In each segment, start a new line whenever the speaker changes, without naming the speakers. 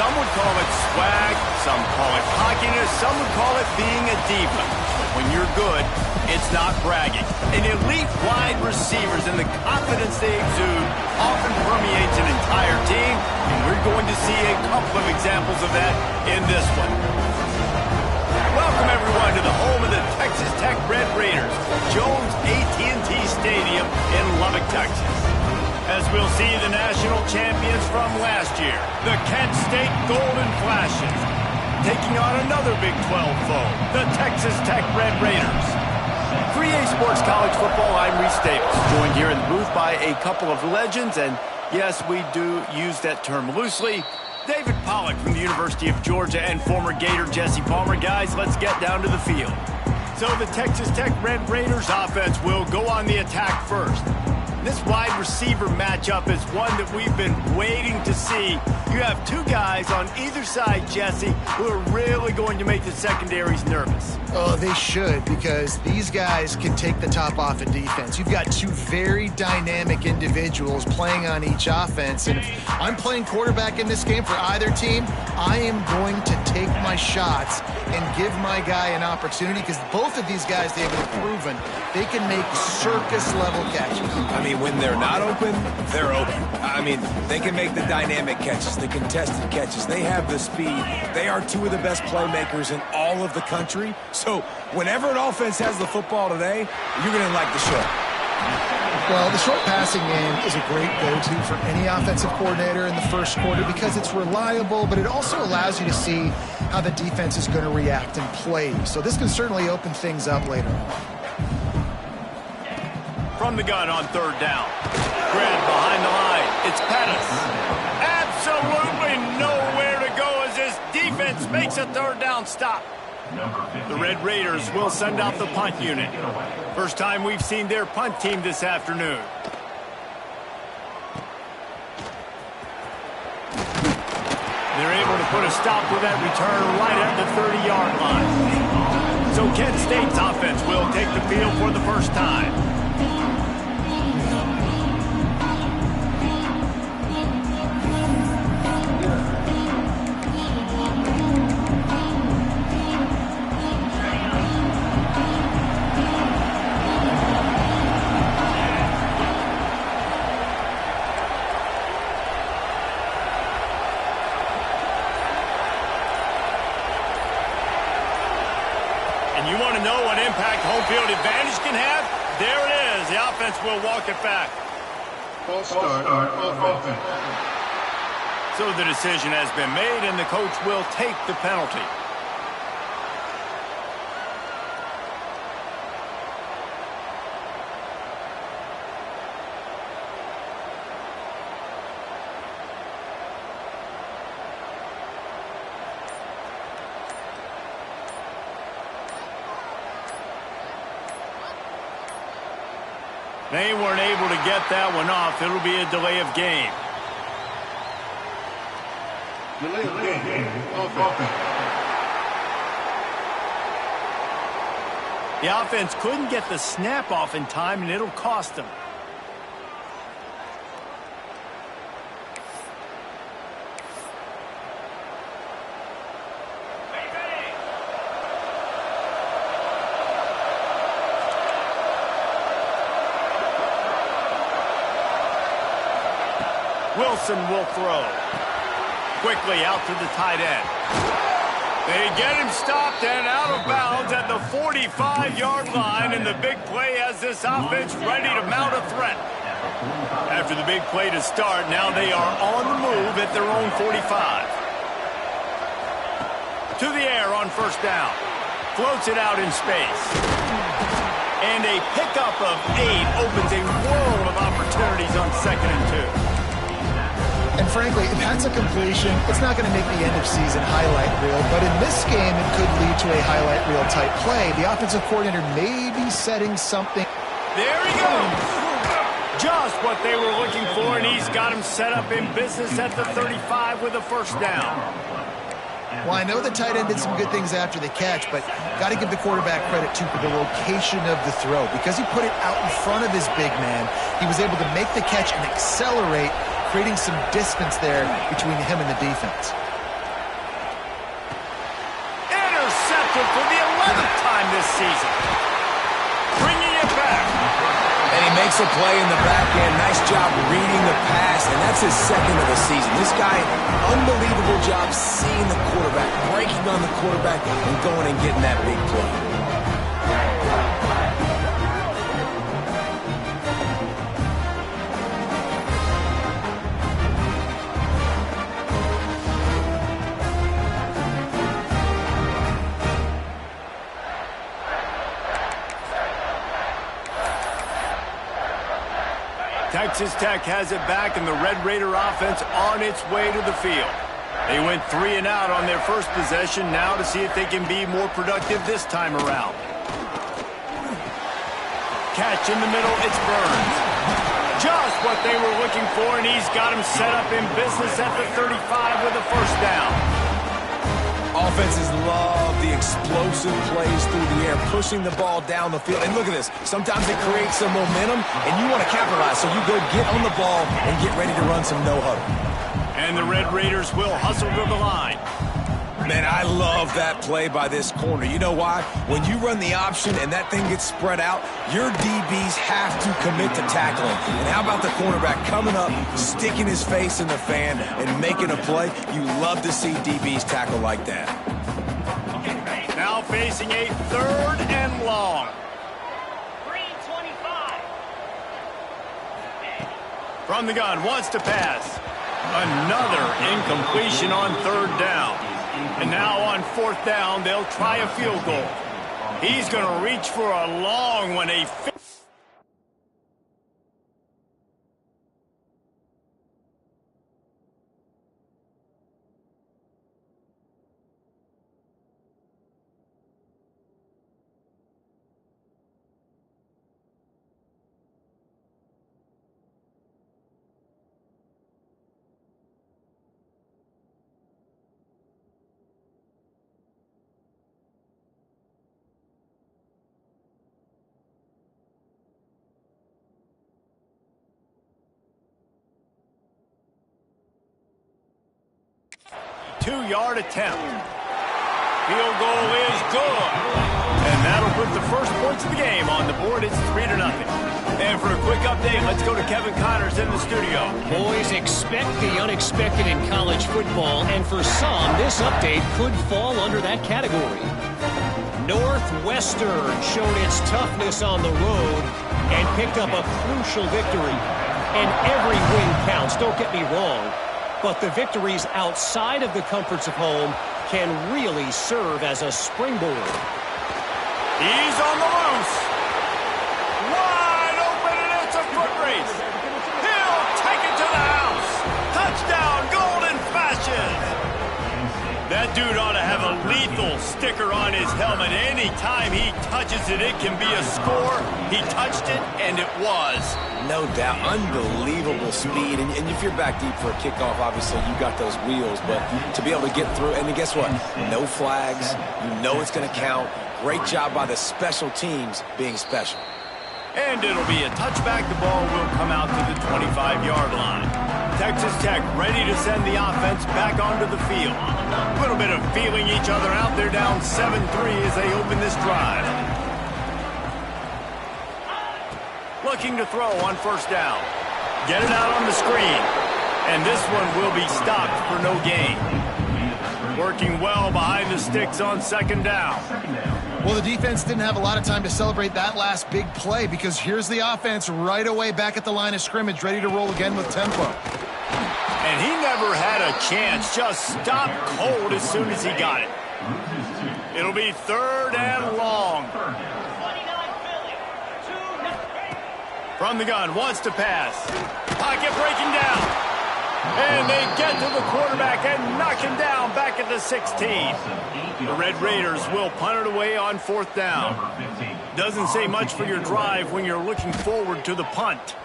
Some would call it swag, some call it cockiness, some would call it being a diva. But when you're good, it's not bragging. An elite wide receivers and the confidence they exude often permeates an entire team, and we're going to see a couple of examples of that in this one. Welcome, everyone, to the home of the Texas Tech Red Raiders, Jones AT&T Stadium in Lubbock, Texas. As we'll see the national champions from last year, the Kent State Golden Flashes, taking on another Big 12 foe, the Texas Tech Red Raiders. For EA Sports College Football, I'm Reese Davis, joined here in the booth by a couple of legends, and yes, we do use that term loosely. David Pollack from the University of Georgia and former Gator Jesse Palmer. Guys, let's get down to the field. So the Texas Tech Red Raiders offense will go on the attack first. This wide receiver matchup is one that we've been waiting to see. You have two guys on either side, Jesse, who are really going to make the secondaries nervous.
Oh, they should, because these guys can take the top off in defense. You've got two very dynamic individuals playing on each offense, and if I'm playing quarterback in this game for either team, I am going to take my shots and give my guy an opportunity, because both of these guys, they've proven they can make circus-level catches.
I mean, when they're not open, they're open. I mean, they can make the dynamic catches, the contested catches. They have the speed. They are two of the best playmakers in all of the country. So whenever an offense has the football today, you're going to like the show.
Well, the short passing game is a great go-to for any offensive coordinator in the first quarter because it's reliable, but it also allows you to see how the defense is going to react and play. So this can certainly open things up later on.
From the gun on third down. Grab behind the line. It's Pettis. Absolutely nowhere to go as this defense makes a third down stop. The Red Raiders will send out the punt unit. First time we've seen their punt team this afternoon. They're able to put a stop to that return right at the 30-yard line. So Kent State's offense will take the field for the first time. You want to know what impact home field advantage can have? There it is. The offense will walk it back.
False start offense.
So the decision has been made, and the coach will take the penalty. They weren't able to get that one off. It'll be a delay of game.
Delay of game. Offense.
The offense couldn't get the snap off in time, and it'll cost them. Wilson will throw. Quickly out to the tight end. They get him stopped and out of bounds at the 45-yard line, and the big play has this offense ready to mount a threat. After the big play to start, now they are on the move at their own 45. To the air on first down. Floats it out in space. And a pickup of 8 opens a world of opportunities on 2nd and 2.
And frankly, if that's a completion, it's not going to make the end-of-season highlight reel. But in this game, it could lead to a highlight reel type play. The offensive coordinator may be setting something.
There he goes. Just what they were looking for, and he's got him set up in business at the 35 with a first down.
Well, I know the tight end did some good things after the catch, but got to give the quarterback credit, too, for the location of the throw. Because he put it out in front of his big man, he was able to make the catch and accelerate, creating some distance there between him and the defense.
this season. Bringing it back.
And he makes a play in the back end. Nice job reading the pass, and that's his second of the season. This guy, unbelievable job seeing the quarterback, breaking on the quarterback, and going and getting that big play.
Texas Tech has it back, and the Red Raider offense on its way to the field. They went 3 and out on their first possession, now to see if they can be more productive this time around. Catch in the middle, it's Burns. Just what they were looking for, and he's got him set up in business at the 35 with a first down.
Offenses love the explosive plays through the air, pushing the ball down the field. And look at this. Sometimes it creates some momentum, and you want to capitalize. So you go get on the ball and get ready to run some no-huddle.
And the Red Raiders will hustle to the line.
Man, I love that play by this corner. You know why? When you run the option and that thing gets spread out, your DBs have to commit to tackling. And how about the cornerback coming up, sticking his face in the fan, and making a play? You love to see DBs tackle like that.
Now facing a 3rd and long.
3:25.
From the gun, wants to pass. Another incompletion on 3rd down. And now on 4th down, they'll try a field goal. He's going to reach for a long one. Two-yard attempt. Field goal is good. And that'll put the first points of the game on the board. It's 3-0. And for a quick update, let's go to Kevin Connors in the studio.
Boys, expect the unexpected in college football, and for some, this update could fall under that category. Northwestern showed its toughness on the road and picked up a crucial victory. And every win counts, don't get me wrong. But the victories outside of the comforts of home can really serve as a springboard.
He's on the loose. Wide open, and it's a foot race. He'll take it to the house. Touchdown, Golden Fashion. That dude ought to have a lethal sticker on his helmet. Anytime he touches it, it can be a score. He touched it, and it was.
No doubt. Unbelievable speed. And if you're back deep for a kickoff, obviously you got those wheels. But to be able to get through, and guess what? No flags. You know it's going to count. Great job by the special teams being special.
And it'll be a touchback. The ball will come out to the 25-yard line. Texas Tech ready to send the offense back onto the field. A little bit of feeling each other out. They're down 7-3 as they open this drive. Looking to throw on first down. Get it out on the screen. And this one will be stopped for no gain. Working well behind the sticks on 2nd down.
Well, the defense didn't have a lot of time to celebrate that last big play, because here's the offense right away back at the line of scrimmage, ready to roll again with tempo.
And he never had a chance, just stopped cold as soon as he got it. It'll be 3rd and long. From the gun, wants to pass. Pocket breaking down. And they get to the quarterback and knock him down back at the 16. The Red Raiders will punt it away on 4th down. Doesn't say much for your drive when you're looking forward to the punt.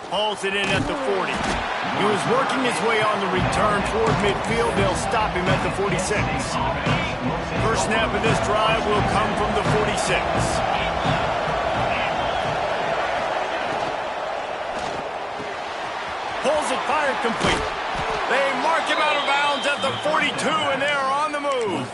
Hauls it in at the 40. He was working his way on the return toward midfield. They'll stop him at the 46. First snap of this drive will come from the 46. Pulls it, fired complete. They mark him out of bounds at the 42, and they are on the move.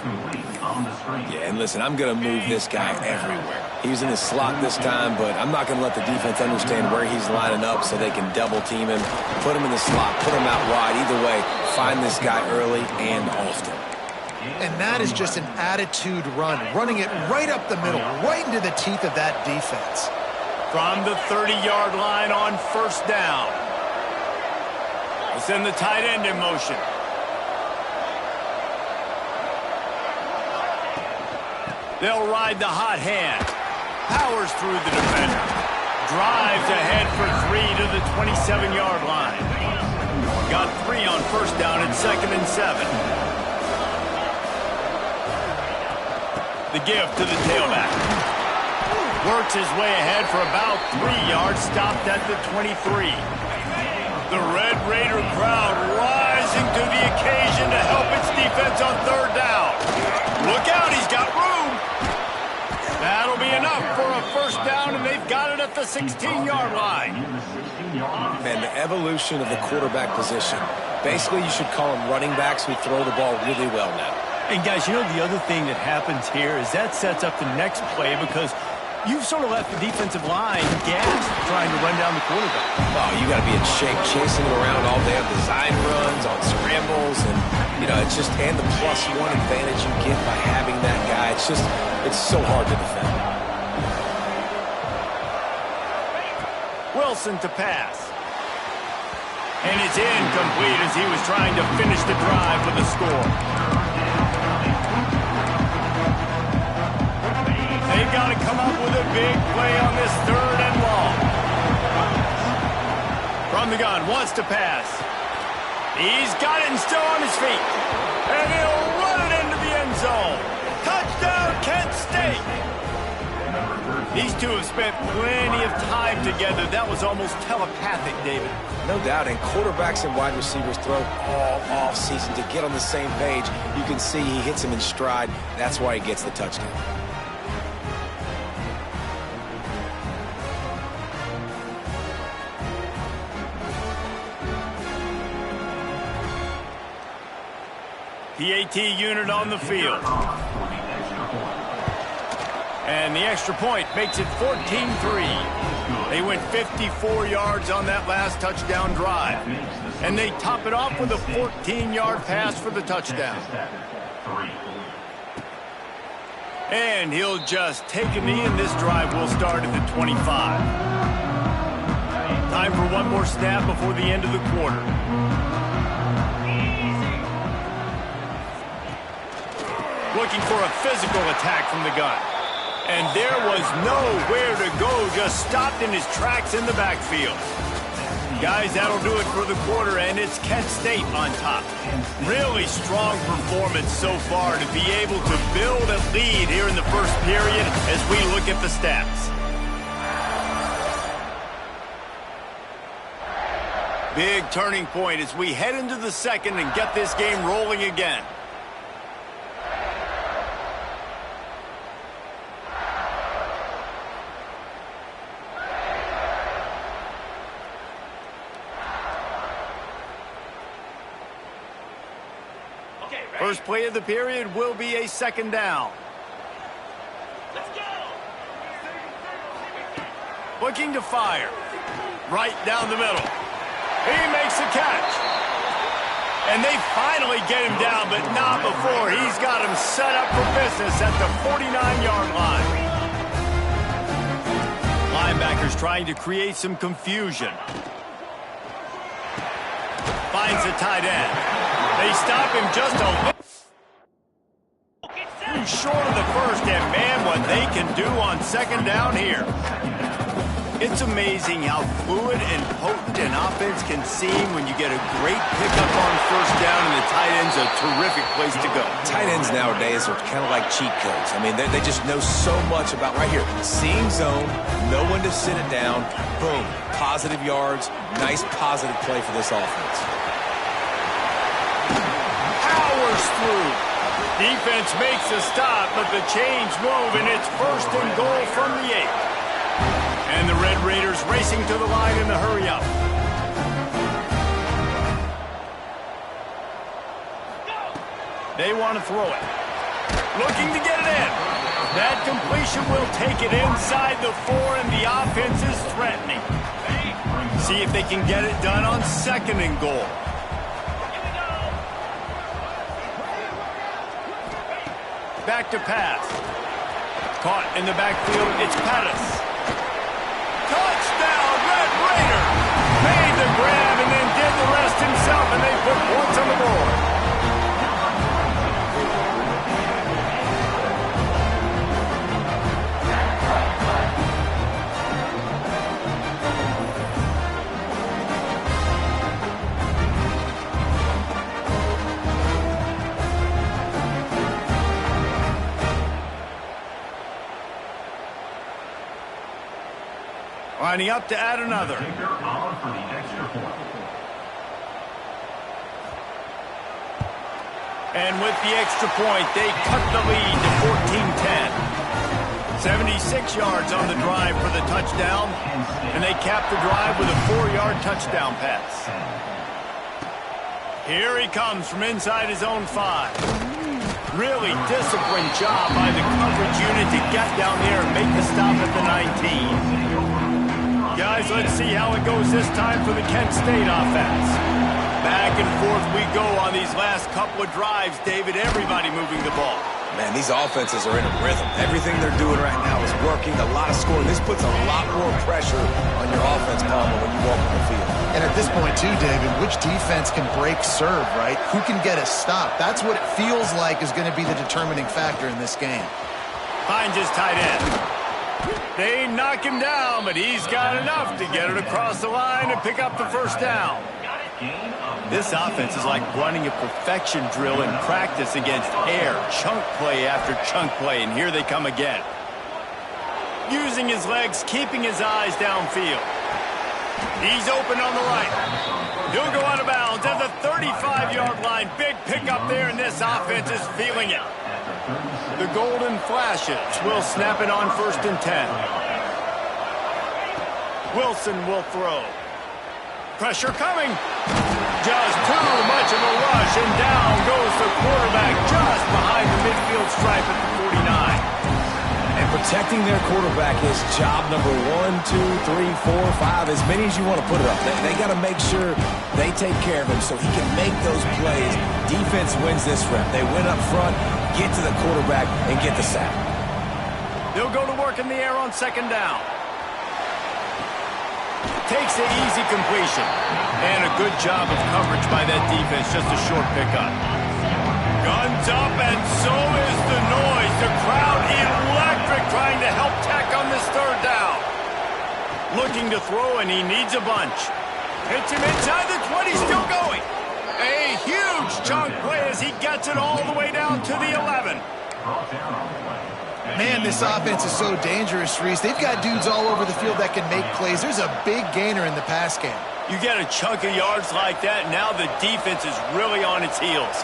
Yeah, and listen, I'm going to move this guy everywhere. He was in his slot this time, but I'm not going to let the defense understand where he's lining up so they can double team him, put him in the slot, put him out wide. Either way, find this guy early and often.
And that is just an attitude run, running it right up the middle, right into the teeth of that defense.
From the 30-yard line on first down. It's in the tight end in motion. They'll ride the hot hand. Powers through the defender. Drives ahead for 3 to the 27-yard line. Got 3 on first down and 2nd and 7. The give to the tailback. Works his way ahead for about 3 yards, stopped at the 23. The Red Raider crowd rising to the occasion to help its defense on third down. Look out, he's got room. That'll be enough for a first down, and they've got it at the 16-yard line.
Man, the evolution of the quarterback position. Basically, you should call them running backs who throw the ball really well now.
And guys, you know the other thing that happens here is that sets up the next play because you've sort of left the defensive line gassed trying to run down the quarterback.
Oh, you got to be in shape, chasing him around all day on design runs, on scrambles, and, you know, it's just, and the +1 advantage you get by having that guy. It's just, it's so hard to defend.
Wilson to pass. And it's incomplete as he was trying to finish the drive with a score. They've got to come up with a big play on this 3rd and long. From the gun, wants to pass. He's got it and still on his feet. And he'll run it into the end zone. Touchdown, Kent State. These two have spent plenty of time together. That was almost telepathic, David.
No doubt, and quarterbacks and wide receivers throw all off-season to get on the same page. You can see he hits him in stride. That's why he gets the touchdown.
PAT unit on the field. And the extra point makes it 14-3. They went 54 yards on that last touchdown drive. And they top it off with a 14-yard pass for the touchdown. And he'll just take a knee, and this drive will start at the 25. Time for one more snap before the end of the quarter. Looking for a physical attack from the gun. And there was nowhere to go, just stopped in his tracks in the backfield. Guys, that'll do it for the quarter, and it's Kent State on top. Really strong performance so far to be able to build a lead here in the first period as we look at the stats. Big turning point as we head into the second and get this game rolling again. First play of the period will be a second down. Let's go. Looking to fire. Right down the middle. He makes the catch. And they finally get him down, but not before. He's got him set up for business at the 49-yard line. Linebackers trying to create some confusion. Finds the tight end. They stop him just a little short of the first, and man, what they can do on second down here. It's amazing how fluid and potent an offense can seem when you get a great pickup on first down, and the tight end's a terrific place to go.
Tight ends nowadays are kind of like cheat codes. I mean, they just know so much about right here. Seeing zone, know when to sit it down, boom, positive yards, nice positive play for this offense.
Through. Defense makes a stop, but the chains move, and it's 1st and goal from the 8. And the Red Raiders racing to the line in the hurry up. They want to throw it. Looking to get it in. That completion will take it inside the 4, and the offense is threatening. See if they can get it done on 2nd and goal. Back to pass. Caught in the backfield, it's Pettis. Touchdown, Red Raider! Made the grab and then did the rest himself, and they put points on the board. Lining up to add another. And with the extra point, they cut the lead to 14-10. 76 yards on the drive for the touchdown, and they cap the drive with a 4-yard touchdown pass. Here he comes from inside his own 5. Really disciplined job by the coverage unit to get down there and make the stop at the 19. Guys, let's see how it goes this time for the Kent State offense. Back and forth we go on these last couple of drives, David. Everybody moving the ball.
Man, these offenses are in a rhythm. Everything they're doing right now is working. A lot of scoring. This puts a lot more pressure on your offense, Palmer, when you walk on the field.
And at this point, too, David, which defense can break serve, right? Who can get a stop? That's what it feels like is going to be the determining factor in this game.
Finds his tight end. They knock him down, but he's got enough to get it across the line and pick up the first down. This offense is like running a perfection drill in practice against air, chunk play after chunk play, and here they come again. Using his legs, keeping his eyes downfield. He's open on the right. He'll go out of bounds at the 35-yard line. Big pickup there, and this offense is feeling it. The Golden Flashes will snap it on 1st and 10. Wilson will throw. Pressure coming. Just too much of a rush, and down goes the quarterback just behind the midfield stripe at the 49.
And protecting their quarterback is job number 1, 2, 3, 4, 5, as many as you want to put it up. They got to make sure they take care of him so he can make those plays. Defense wins this rep. They win up front, get to the quarterback, and get the sack.
They'll go to work in the air on 2nd down. Takes an easy completion. And a good job of coverage by that defense. Just a short pickup. Guns up, and so is the noise. The crowd electric, trying to help Tech on this 3rd down. Looking to throw, and he needs a bunch. Hits him inside the 20, still going. A huge chunk play as he gets it all the way down to the 11.
Man, this offense is so dangerous, Reese. They've got dudes all over the field that can make plays. There's a big gainer in the pass game.
You get a chunk of yards like that, now the defense is really on its heels.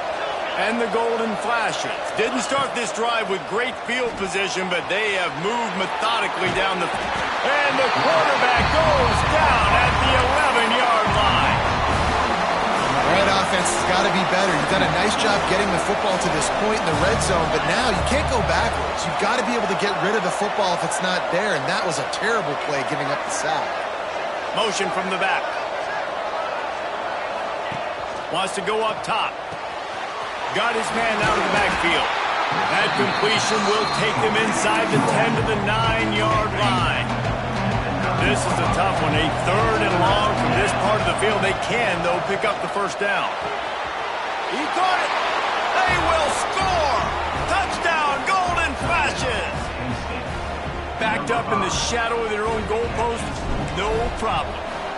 And the Golden Flashes didn't start this drive with great field position, but they have moved methodically down the... And the quarterback goes down at the 11-yard line.
Red offense has got to be better. You've done a nice job getting the football to this point in the red zone, but now you can't go backwards. You've got to be able to get rid of the football if it's not there, and that was a terrible play giving up the sack.
Motion from the back. Wants to go up top. Got his man out of the backfield. That completion will take them inside the 10 to the 9-yard line. This is a tough one. A 3rd and long from this part of the field. They can, though, pick up the first down. He caught it. They will score. Touchdown, Golden Flashes. Backed up in the shadow of their own goalpost. No problem.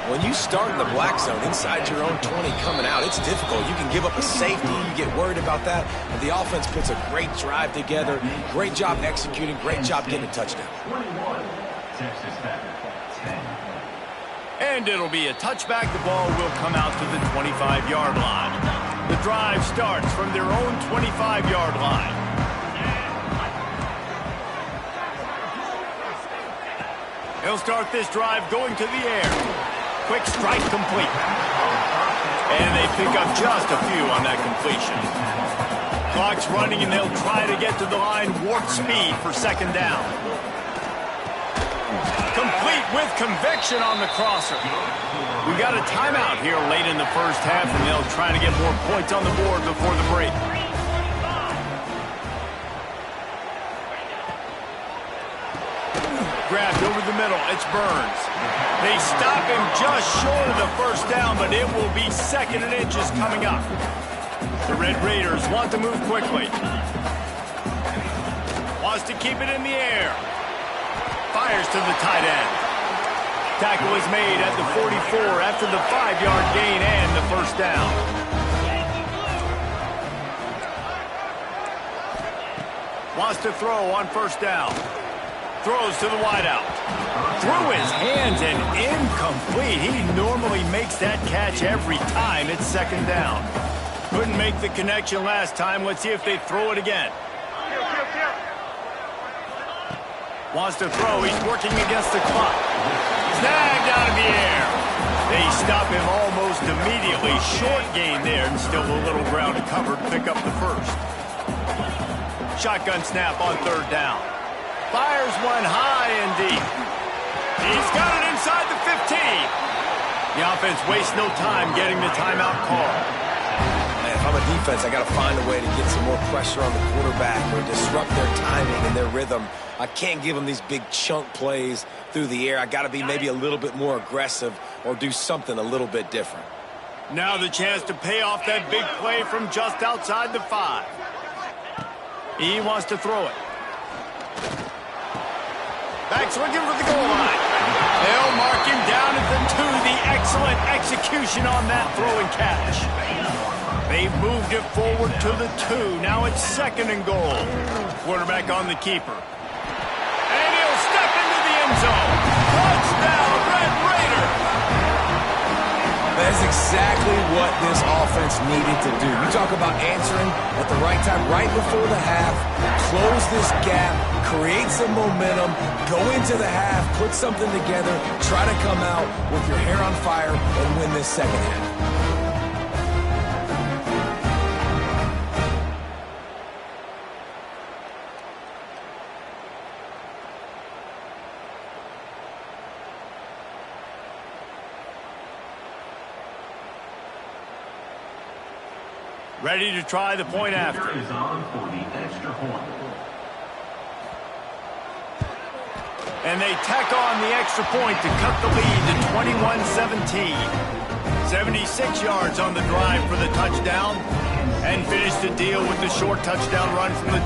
When you start in the black zone inside your own 20 coming out, it's difficult. You can give up a safety. You get worried about that. But the offense puts a great drive together. Great job executing. Great job getting a touchdown.
And it'll be a touchback. The ball will come out to the 25-yard line. The drive starts from their own 25-yard line. He'll start this drive going to the air. Quick strike complete. And they pick up just a few on that completion. Clock's running, and they'll try to get to the line warp speed for second down. Complete with conviction on the crosser. We got a timeout here late in the first half, and they'll try to get more points on the board before the break. Grabbed over the middle. It's Burns. They stop him just short of the first down, but it will be 2nd and inches coming up. The Red Raiders want to move quickly. Wants to keep it in the air. Fires to the tight end. Tackle is made at the 44 after the 5-yard gain and the first down. Wants to throw on first down. Throws to the wideout. Through his hands and incomplete. He normally makes that catch every time. It's 2nd down. Couldn't make the connection last time. Let's see if they throw it again. Wants to throw. He's working against the clock. Snagged out of the air. They stop him almost immediately. Short gain there, and still a little ground covered. Pick up the first. Shotgun snap on 3rd down. Fires one high and deep. He's got it inside the 15. The offense wastes no time getting the timeout call.
Man, if I'm a defense, I got to find a way to get some more pressure on the quarterback or disrupt their timing and their rhythm. I can't give them these big chunk plays through the air. I got to be maybe a little bit more aggressive or do something a little bit different.
Now the chance to pay off that big play from just outside the 5. He wants to throw it. Back's looking for the goal line. They'll mark him down at the 2. The excellent execution on that throw and catch. They've moved it forward to the 2. Now it's 2nd and goal. Quarterback on the keeper. And he'll step into the end zone. Touchdown, Red Raider.
That's exactly what this offense needed to do. You talk about answering at the right time, right before the half, close this gap, create some momentum, go into the half, put something together, try to come out with your hair on fire and win this second half.
Ready to try the point after.
Is on for the extra point.
And they tack on the extra point to cut the lead to 21-17. 76 yards on the drive for the touchdown and finish the deal with the short touchdown run from the 2.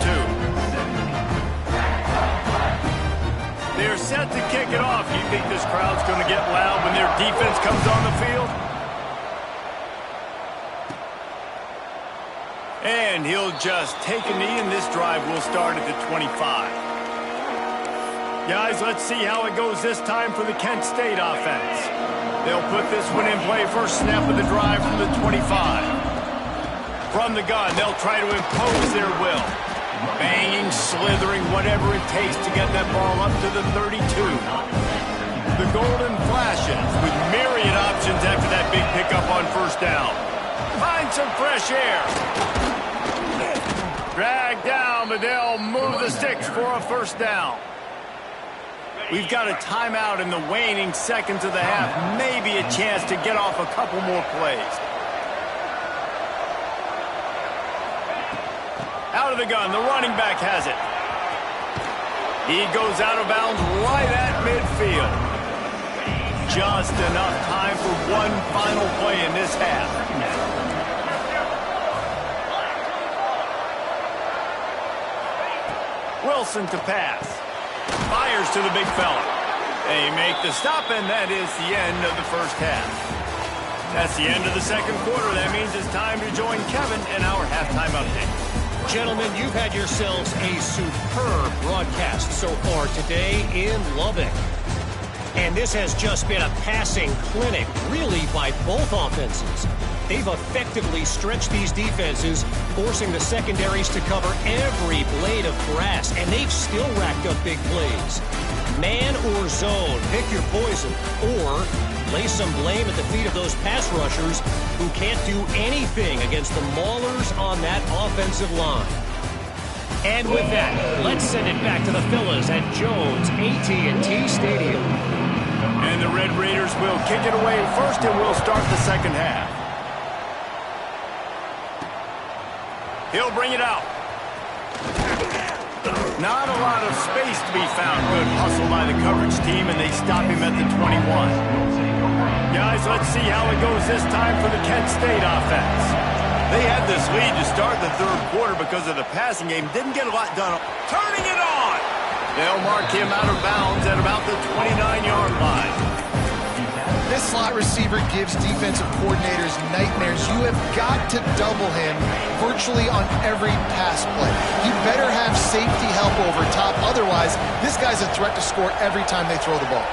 They're set to kick it off. You think this crowd's going to get loud when their defense comes on the field? And he'll just take a knee, and this drive will start at the 25. Guys, let's see how it goes this time for the Kent State offense. They'll put this one in play. First snap of the drive from the 25. From the gun, they'll try to impose their will. Banging, slithering, whatever it takes to get that ball up to the 32. The golden flashes with myriad options after that big pickup on first down. Find some fresh air. Drag down, but they'll move the sticks for a first down. We've got a timeout in the waning seconds of the half. Maybe a chance to get off a couple more plays. Out of the gun, the running back has it. He goes out of bounds right at midfield. Just enough time for one final play in this half. Wilson to pass. Fires to the big fella. They make the stop, and that is the end of the first half. That's the end of the second quarter. That means it's time to join Kevin in our halftime update.
Gentlemen, you've had yourselves a superb broadcast so far today in Lubbock. And this has just been a passing clinic, really, by both offenses. They've effectively stretched these defenses, forcing the secondaries to cover every blade of grass, and they've still racked up big plays. Man or zone, pick your poison, or lay some blame at the feet of those pass rushers who can't do anything against the maulers on that offensive line. And with that, let's send it back to the fellas at Jones AT&T Stadium.
And the Red Raiders will kick it away first, and we'll start the second half. He'll bring it out. Not a lot of space to be found. Good hustle by the coverage team, and they stop him at the 21. Guys, let's see how it goes this time for the Kent State offense. They had this lead to start the third quarter because of the passing game. Didn't get a lot done. Turning it on! They'll mark him out of bounds at about the 29-yard line.
This slot receiver gives defensive coordinators nightmares. You have got to double him virtually on every pass play. You better have safety help over top. Otherwise, this guy's a threat to score every time they throw the ball.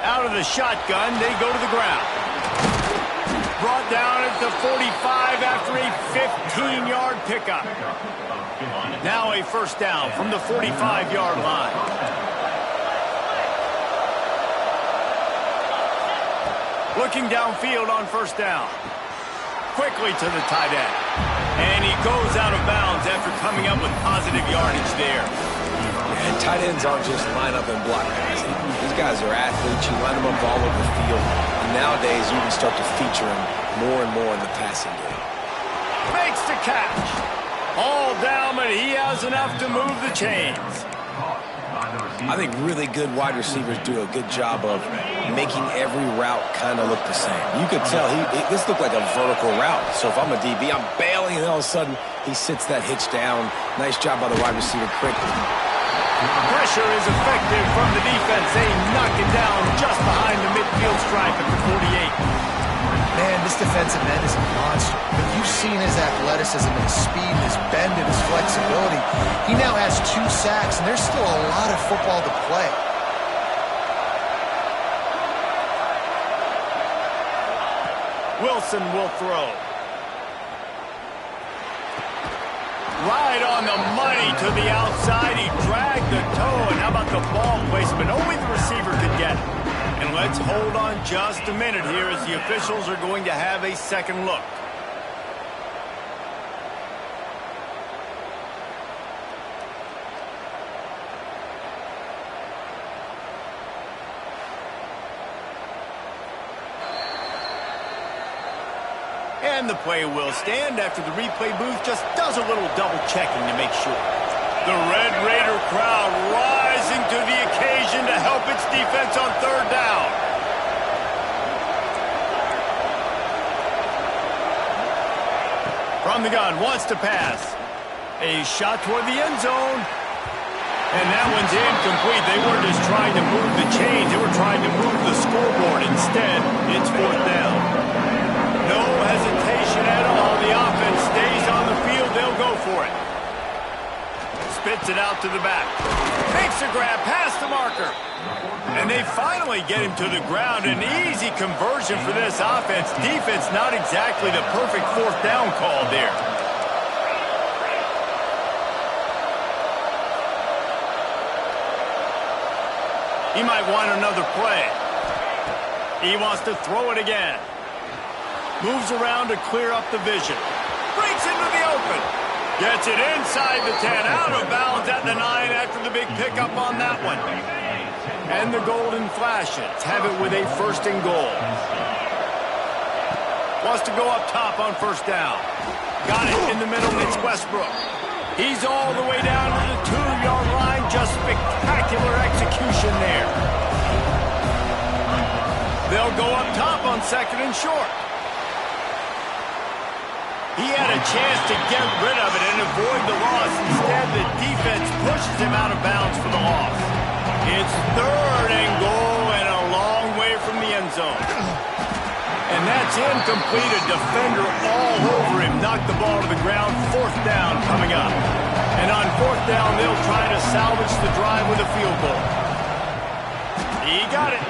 Out of the shotgun, they go to the ground. Brought down at the 45 after a 15-yard pickup. Now a first down from the 45-yard line. Looking downfield on first down. Quickly to the tight end. And he goes out of bounds after coming up with positive yardage there.
And tight ends aren't just line up and block guys. These guys are athletes. You line them up all over the field. And nowadays, you can start to feature them more and more in the passing game.
Makes the catch. All down, but he has enough to move the chains.
I think really good wide receivers do a good job of making every route kind of look the same. You could tell this looked like a vertical route. So if I'm a DB, I'm bailing, and all of a sudden he sits that hitch down. Nice job by the wide receiver quickly.
Pressure is effective from the defense. They knock him down just behind the midfield stripe at the 48.
Man, this defensive end is a monster. But you've seen his athleticism, his speed, his bend, and his flexibility. He now has 2 sacks, and there's still a lot of football to play.
Wilson will throw. Right on the money to the outside. He dragged the toe, and how about the ball placement? Only the receiver could get it. And let's hold on just a minute here as the officials are going to have a second look. And the play will stand after the replay booth just does a little double checking to make sure. The Red Raider crowd rising to the occasion to help its defense on third down. From the gun, wants to pass. A shot toward the end zone. And that one's incomplete. They weren't just trying to move the chains. They were trying to move the scoreboard. Instead, it's fourth down. No hesitation at all. The offense stays on the field. They'll go for it. Spits it out to the back. Makes a grab past the marker. And they finally get him to the ground. An easy conversion for this offense. Defense not exactly the perfect fourth down call there. He might want another play. He wants to throw it again. Moves around to clear up the vision. Breaks into the open. Gets it inside the 10. Out of bounds at the 9 after the big pickup on that one. And the Golden Flashes have it with a first and goal. Wants to go up top on first down. Got it in the middle. It's Westbrook. He's all the way down to the 2-yard line. Just spectacular execution there. They'll go up top on second and short. He had a chance to get rid of it and avoid the loss. Instead, the defense pushes him out of bounds for the loss. It's third and goal and a long way from the end zone. And that's incomplete. A defender all over him. Knocked the ball to the ground. Fourth down coming up. And on fourth down, they'll try to salvage the drive with a field goal. He got it.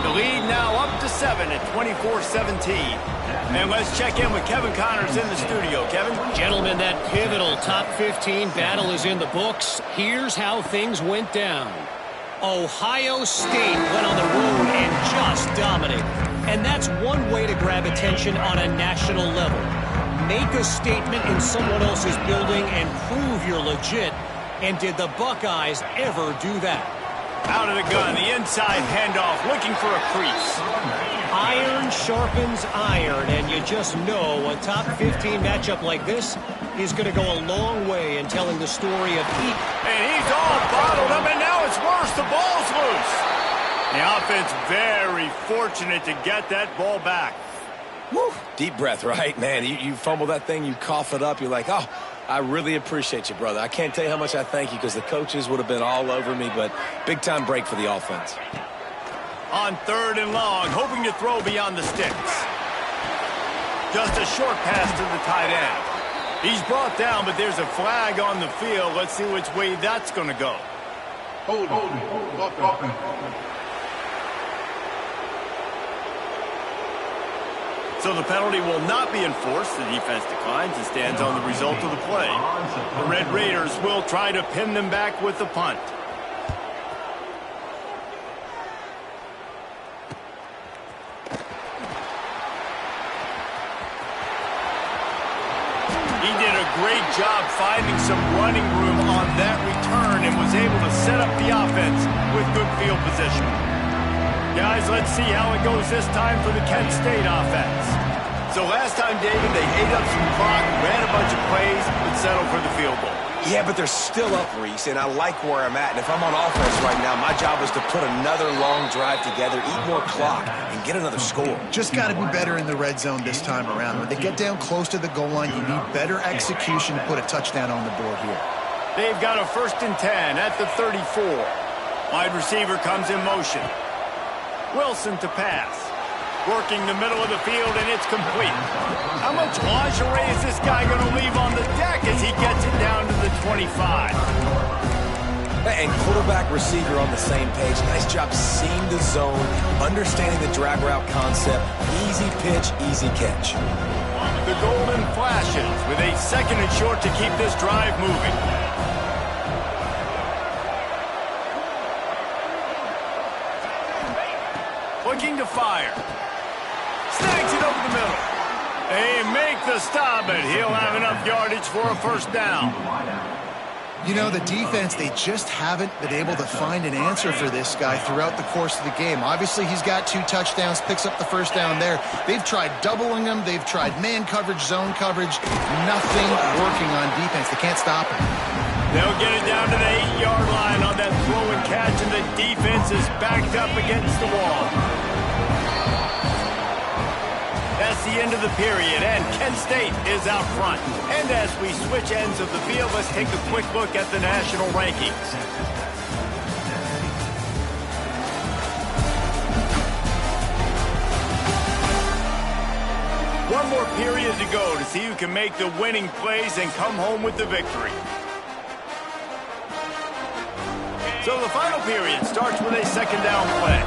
The lead now up to 7 at 24-17. And let's check in with Kevin Connors in the studio. Kevin?
Gentlemen, that pivotal top 15 battle is in the books. Here's how things went down. Ohio State went on the road and just dominated. And that's one way to grab attention on a national level. Make a statement in someone else's building and prove you're legit. And did the Buckeyes ever do that?
Out of the gun, the inside handoff, looking for a crease.
Iron sharpens iron, and you just know a top 15 matchup like this is going to go a long way in telling the story of each.
And he's all bottled up, and now it's worse. The ball's loose. The offense very fortunate to get that ball back.
Woo. Deep breath, right? Man, you fumble that thing, you cough it up, you're like, oh, I really appreciate you, brother. I can't tell you how much I thank you because the coaches would have been all over me, but big-time break for the offense.
On 3rd and long, hoping to throw beyond the sticks. Just a short pass to the tight end. He's brought down, but there's a flag on the field. Let's see which way that's going to go.
Hold offense.
So the penalty will not be enforced. The defense declines and stands on the result of the play. The Red Raiders will try to pin them back with the punt. He did a great job finding some running room on that return and was able to set up the offense with good field position. Guys, let's see how it goes this time for the Kent State offense. So last time, David, they ate up some clock, ran a bunch of plays, and settled for the field goal.
Yeah, but they're still up, Reese, and I like where I'm at. And if I'm on offense right now, my job is to put another long drive together, eat more clock, and get another score.
Just got to be better in the red zone this time around. When they get down close to the goal line, you need better execution to put a touchdown on the board here.
They've got a 1st and 10 at the 34. Wide receiver comes in motion. Wilson to pass. Working the middle of the field, and it's complete. How much lingerie is this guy going to leave on the deck as he gets it down to the 25?
And quarterback receiver on the same page. Nice job seeing the zone, understanding the drag route concept. Easy pitch, easy catch.
The golden flashes with a 2nd and short to keep this drive moving. Looking to fire. Snags it over the middle. They make the stop, but he'll have enough yardage for a 1st down.
You know, the defense, they just haven't been able to find an answer for this guy throughout the course of the game. Obviously, he's got 2 touchdowns, picks up the 1st down there. They've tried doubling him. They've tried man coverage, zone coverage. Nothing working on defense. They can't stop him.
They'll get it down to the 8-yard line on that throw and catch, and the defense is backed up against the wall. That's the end of the period, and Kent State is out front. And as we switch ends of the field, let's take a quick look at the national rankings. One more period to go to see who can make the winning plays and come home with the victory. So the final period starts with a 2nd down play.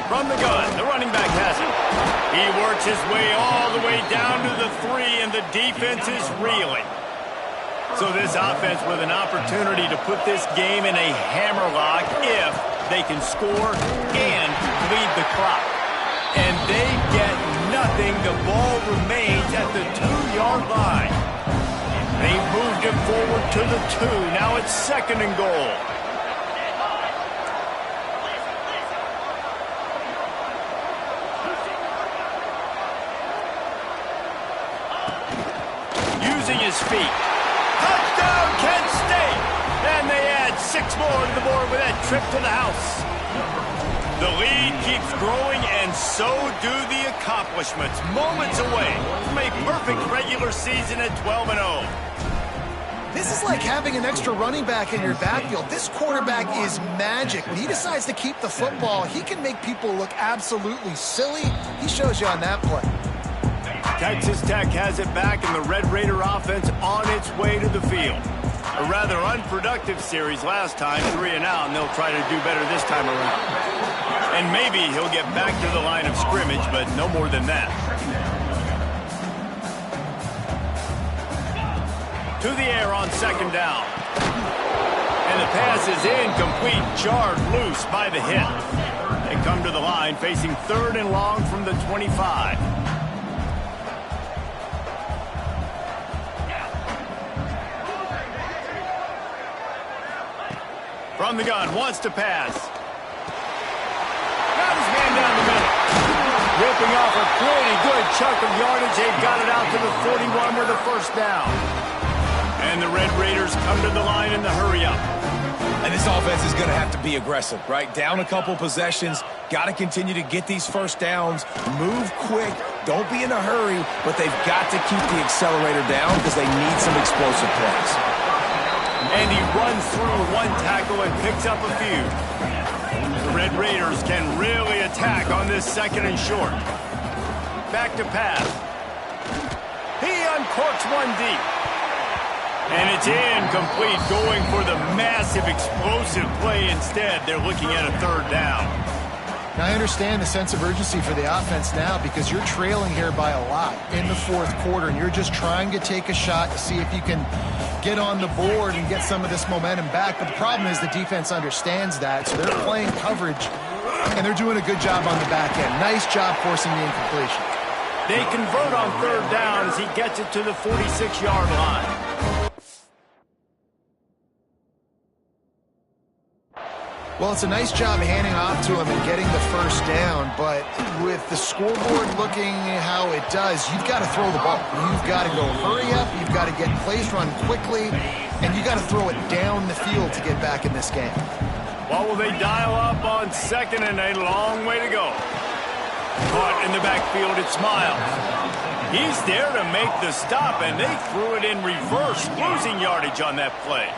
From the gun, the running back has it. He works his way all the way down to the 3, and the defense is reeling. So this offense with an opportunity to put this game in a hammerlock if they can score and bleed the clock. And they get nothing. The ball remains at the 2-yard line. They moved it forward to the 2. Now it's 2nd and goal. Using his feet. Touchdown, Kent State! And they add 6 more to the board with that trip to the house. The lead keeps growing, and so do the accomplishments. Moments away from a perfect regular season at 12-0.
This is like having an extra running back in your backfield. This quarterback is magic. When he decides to keep the football, he can make people look absolutely silly. He shows you on that play.
Texas Tech has it back, and the Red Raider offense on its way to the field. A rather unproductive series last time, 3 and out, and they'll try to do better this time around. And maybe he'll get back to the line of scrimmage, but no more than that. To the air on 2nd down. And And the pass is incomplete, jarred loose by the hit. They come to the line facing 3rd and long from the 25. From the gun, wants to pass. Got his man down the middle. Ripping off a pretty good chunk of yardage. They've got it out to the 41 with a first down. And the Red Raiders come to the line in the hurry-up.
And this offense is going to have to be aggressive, right? Down a couple possessions. Got to continue to get these first downs. Move quick. Don't be in a hurry. But they've got to keep the accelerator down because they need some explosive plays.
And he runs through one tackle and picks up a few. The Red Raiders can really attack on this 2nd and short. Back to pass. He uncorks one deep. And it's incomplete, going for the massive explosive play instead. They're looking at a 3rd down.
Now, I understand the sense of urgency for the offense now because you're trailing here by a lot in the 4th quarter, and you're just trying to take a shot to see if you can get on the board and get some of this momentum back. But the problem is the defense understands that, so they're playing coverage, and they're doing a good job on the back end. Nice job forcing the incompletion.
They convert on 3rd down as he gets it to the 46-yard line.
Well, it's a nice job handing off to him and getting the first down, but with the scoreboard looking how it does, you've got to throw the ball. You've got to go hurry up, you've got to get plays run quickly, and you've got to throw it down the field to get back in this game.
What will they dial up on 2nd and a long way to go? Caught in the backfield, it's Miles. He's there to make the stop, and they threw it in reverse, losing yardage on that play.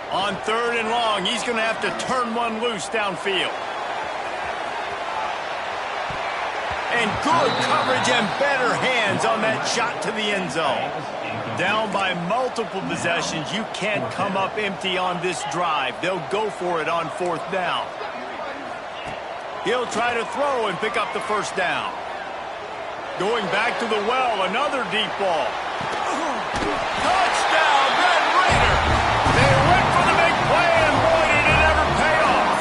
On 3rd and long, he's going to have to turn one loose downfield. And good coverage and better hands on that shot to the end zone. Down by multiple possessions, you can't come up empty on this drive. They'll go for it on 4th down. He'll try to throw and pick up the first down. Going back to the well, another deep ball. Touchdown, Red Raider! They went for the big play, and boy, did it ever pay off.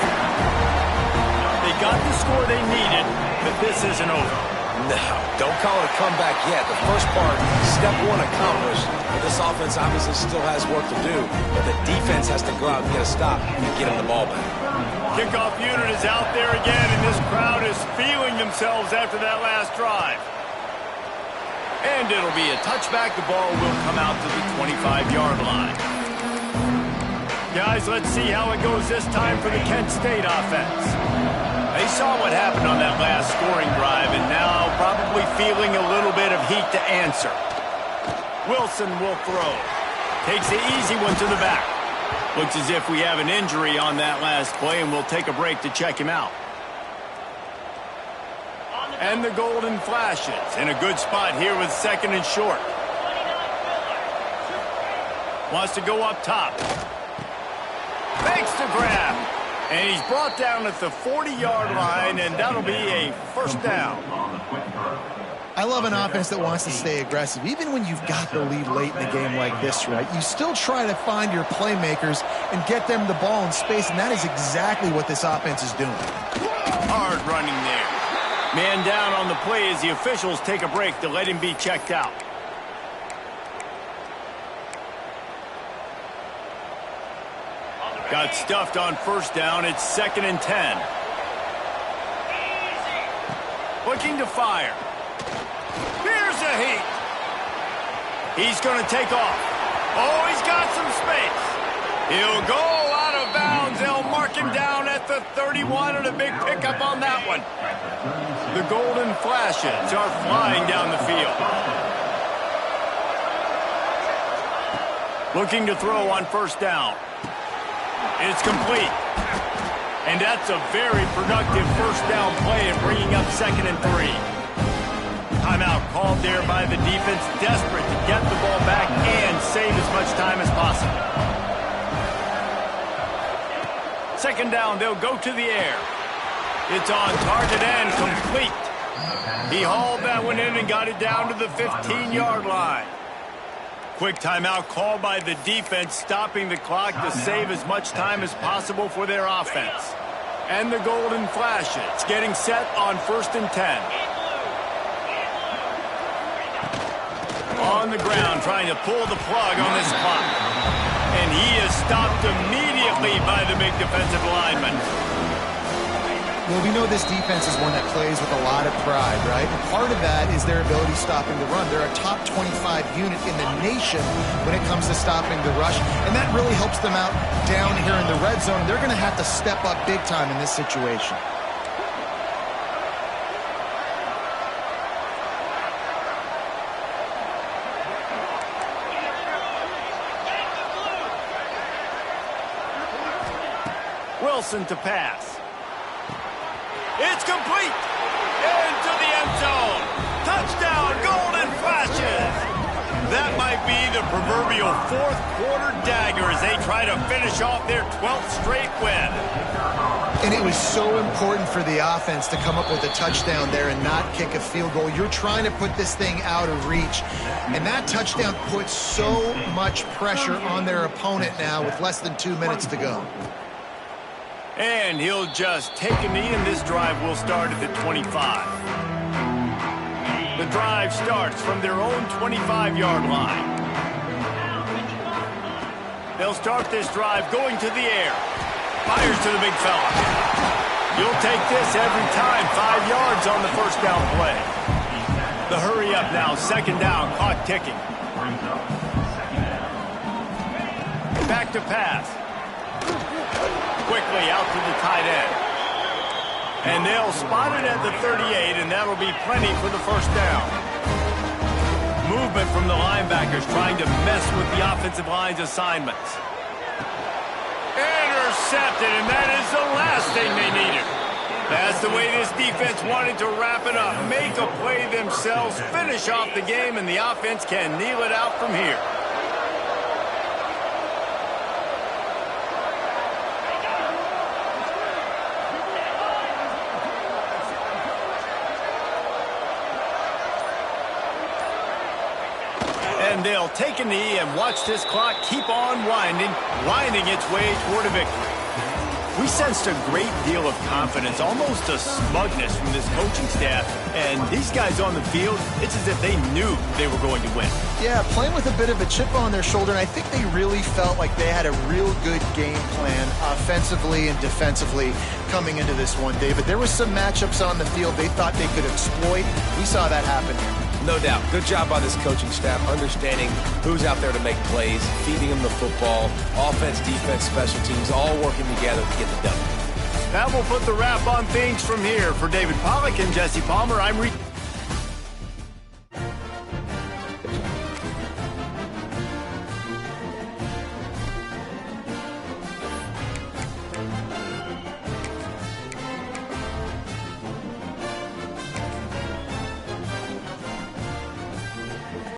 They got the score they needed, but this isn't over.
No, don't call it a comeback yet. The first part, step 1 accomplished. But this offense obviously still has work to do. But the defense has to go out and get a stop and get him the ball back.
Kickoff unit is out there again, and this crowd is feeling themselves after that last drive. And it'll be a touchback. The ball will come out to the 25-yard line. Guys, let's see how it goes this time for the Kent State offense. They saw what happened on that last scoring drive, and now probably feeling a little bit of heat to answer. Wilson will throw. Takes the easy one to the back. Looks as if we have an injury on that last play, and we'll take a break to check him out. And the golden flashes in a good spot here with 2nd and short. Wants to go up top. Fakes the grab. And he's brought down at the 40-yard line, and that'll be a first down.
I love an offense that wants to stay aggressive. Even when you've got the lead late in the game like this, right, you still try to find your playmakers and get them the ball in space, and that is exactly what this offense is doing.
Hard running there. Man down on the play as the officials take a break to let him be checked out. Got stuffed on first down. It's 2nd and 10. Looking to fire. Here's a heat. He's going to take off. Oh, he's got some space. He'll go out of bounds. They'll mark him down at the 31, and a big pickup on that one. The golden flashes are flying down the field. Looking to throw on first down. It's complete. And that's a very productive first down play and bringing up 2nd and 3. Timeout called there by the defense, desperate to get the ball back and save as much time as possible. 2nd down, they'll go to the air. It's on target and complete. He hauled that one in and got it down to the 15-yard line. Quick timeout called by the defense, stopping the clock to save as much time as possible for their offense. And the golden flashes, getting set on 1st and 10. On the ground, trying to pull the plug on this clock. And he is stopped immediately by the big defensive lineman.
Well, we know this defense is one that plays with a lot of pride, right? And part of that is their ability stopping the run. They're a top 25 unit in the nation when it comes to stopping the rush, and that really helps them out down here in the red zone. They're going to have to step up big time in this situation.
Wilson to pass. It's complete. Into the end zone. Touchdown, golden flashes. That might be the proverbial fourth quarter dagger as they try to finish off their 12th straight win.
And it was so important for the offense to come up with a touchdown there and not kick a field goal. You're trying to put this thing out of reach. And that touchdown puts so much pressure on their opponent now with less than 2 minutes to go.
And he'll just take a knee, and this drive will start at the 25. The drive starts from their own 25-yard line. They'll start this drive going to the air. Fires to the big fella. You'll take this every time. 5 yards on the first down play. The hurry up now, 2nd down, clock ticking. Back to pass. Quickly out to the tight end. And they'll spot it at the 38, and that'll be plenty for the first down. Movement from the linebackers trying to mess with the offensive line's assignments. Intercepted, and that is the last thing they needed. That's the way this defense wanted to wrap it up. Make a play themselves, finish off the game, and the offense can kneel it out from here. And they'll take a knee and watch this clock keep on winding its way toward a victory. We sensed a great deal of confidence, almost a smugness from this coaching staff. And these guys on the field, it's as if they knew they were going to win.
Yeah, playing with a bit of a chip on their shoulder, and I think they really felt like they had a real good game plan offensively and defensively coming into this one, David. There was some matchups on the field they thought they could exploit. We saw that happen here.
No doubt. Good job by this coaching staff, understanding who's out there to make plays, feeding them the football, offense, defense, special teams, all working together to get the W.
That will put the wrap on things from here. For David Pollack and Jesse Palmer, I'm